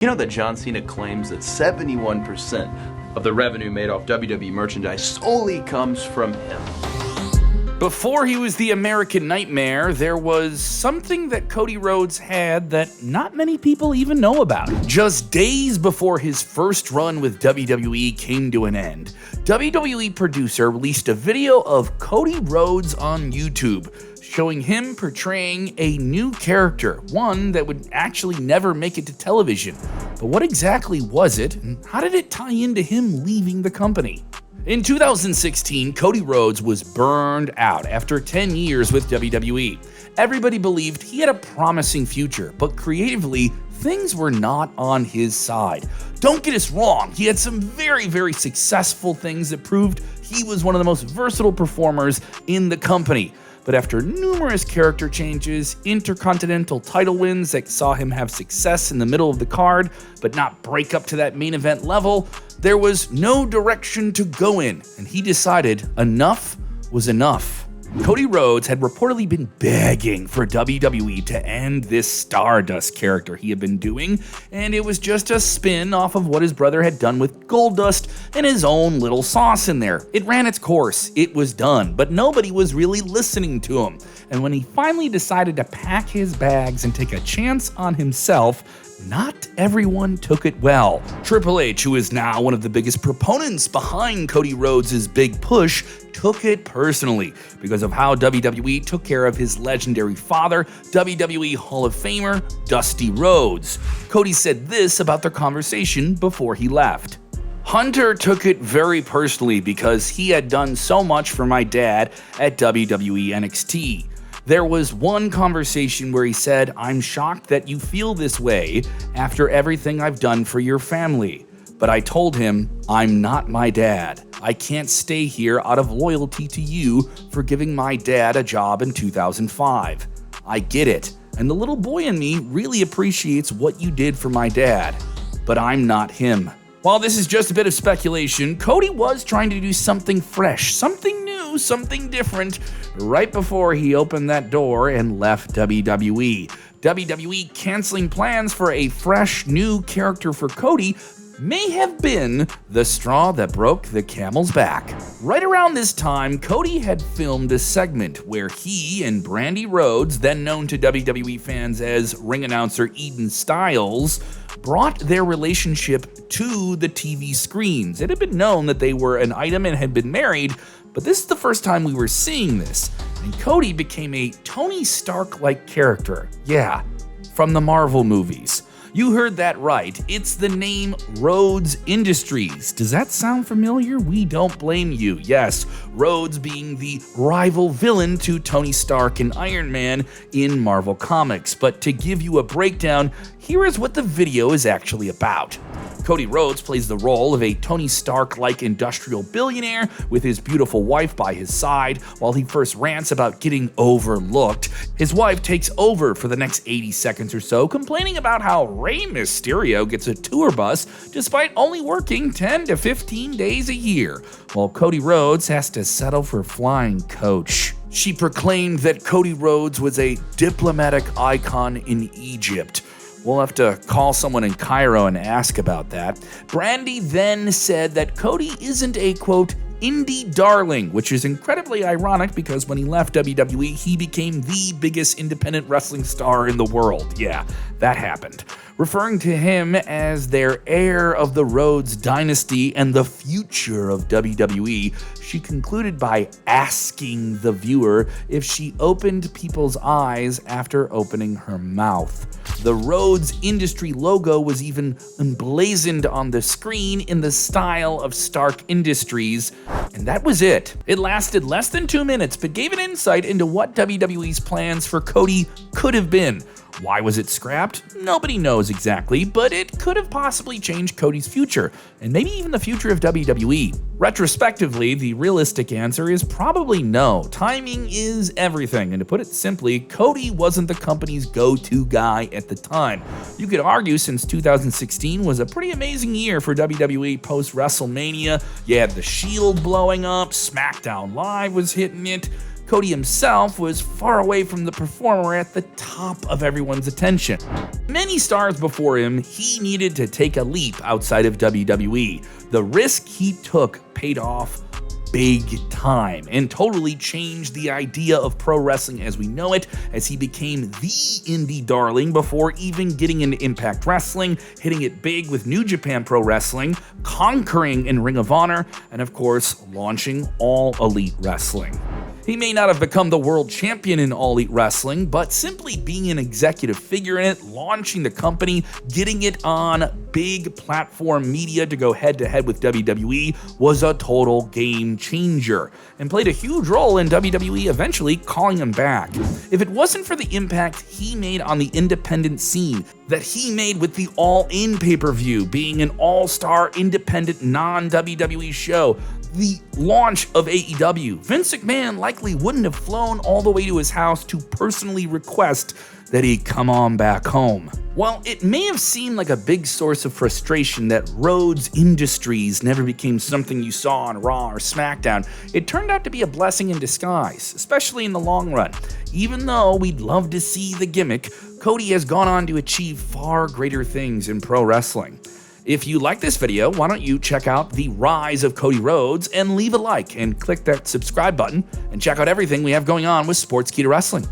You know that John Cena claims that 71% of the revenue made off WWE merchandise solely comes from him. Before he was the American Nightmare, there was something that Cody Rhodes had that not many people even know about. Just days before his first run with WWE came to an end, WWE producer released a video of Cody Rhodes on YouTube, showing him portraying a new character, one that would actually never make it to television. But what exactly was it, and how did it tie into him leaving the company? In 2016, Cody Rhodes was burned out after 10 years with WWE. Everybody believed he had a promising future, but creatively, things were not on his side. Don't get us wrong, he had some very successful things that proved he was one of the most versatile performers in the company. But after numerous character changes, intercontinental title wins that saw him have success in the middle of the card, but not break up to that main event level, there was no direction to go in, and he decided enough was enough. Cody Rhodes had reportedly been begging for WWE to end this Stardust character he had been doing, and it was just a spin off of what his brother had done with Goldust and his own little sauce in there. It ran its course, it was done, but nobody was really listening to him. And when he finally decided to pack his bags and take a chance on himself, not everyone took it well. Triple H, who is now one of the biggest proponents behind Cody Rhodes' big push, took it personally because of how WWE took care of his legendary father, WWE Hall of Famer Dusty Rhodes. Cody said this about their conversation before he left. Hunter took it very personally because he had done so much for my dad at WWE NXT. There was one conversation where he said, "I'm shocked that you feel this way after everything I've done for your family." But I told him, "I'm not my dad. I can't stay here out of loyalty to you for giving my dad a job in 2005. I get it, and the little boy in me really appreciates what you did for my dad. But I'm not him." While this is just a bit of speculation, Cody was trying to do something fresh, something new, something different, right before he opened that door and left WWE. WWE canceling plans for a fresh, new character for Cody may have been the straw that broke the camel's back. Right around this time, Cody had filmed a segment where he and Brandi Rhodes, then known to WWE fans as ring announcer Eden Styles, brought their relationship to the TV screens. It had been known that they were an item and had been married, but this is the first time we were seeing this, and Cody became a Tony Stark-like character. Yeah, from the Marvel movies. You heard that right. It's the name Rhodes Industries. Does that sound familiar? We don't blame you. Yes, Rhodes being the rival villain to Tony Stark and Iron Man in Marvel Comics. But to give you a breakdown, here is what the video is actually about. Cody Rhodes plays the role of a Tony Stark-like industrial billionaire with his beautiful wife by his side. While he first rants about getting overlooked, his wife takes over for the next 80 seconds or so, complaining about how Rey Mysterio gets a tour bus despite only working 10 to 15 days a year, while Cody Rhodes has to settle for flying coach. She proclaimed that Cody Rhodes was a diplomatic icon in Egypt. We'll have to call someone in Cairo and ask about that. Brandi then said that Cody isn't a, quote, indie darling, which is incredibly ironic because when he left WWE, he became the biggest independent wrestling star in the world. Yeah, that happened. Referring to him as their heir of the Rhodes dynasty and the future of WWE, she concluded by asking the viewer if she opened people's eyes after opening her mouth. The Rhodes Industry logo was even emblazoned on the screen in the style of Stark Industries, and that was it. It lasted less than 2 minutes, but gave an insight into what WWE's plans for Cody could have been. Why was it scrapped? Nobody knows exactly, but it could have possibly changed Cody's future, and maybe even the future of WWE. Retrospectively, the realistic answer is probably no. Timing is everything, and to put it simply, Cody wasn't the company's go-to guy at the time. You could argue since 2016 was a pretty amazing year for WWE post-WrestleMania. You had The Shield blowing up, SmackDown Live was hitting it. Cody himself was far away from the performer at the top of everyone's attention. Many stars before him, he needed to take a leap outside of WWE. The risk he took paid off big time and totally changed the idea of pro wrestling as we know it, as he became the indie darling before even getting into Impact Wrestling, hitting it big with New Japan Pro Wrestling, conquering in Ring of Honor, and of course, launching All Elite Wrestling. He may not have become the world champion in All Elite Wrestling, but simply being an executive figure in it, launching the company, getting it on big platform media to go head-to-head with WWE was a total game changer, and played a huge role in WWE eventually calling him back. If it wasn't for the impact he made on the independent scene, that he made with the All In pay-per-view, being an all-star independent non-WWE show, the launch of AEW, Vince McMahon likely wouldn't have flown all the way to his house to personally request that he come on back home. While it may have seemed like a big source of frustration that Rhodes Industries never became something you saw on Raw or SmackDown, it turned out to be a blessing in disguise, especially in the long run. Even though we'd love to see the gimmick, Cody has gone on to achieve far greater things in pro wrestling. If you like this video, why don't you check out the rise of Cody Rhodes and leave a like and click that subscribe button and check out everything we have going on with Sportskeeda Wrestling.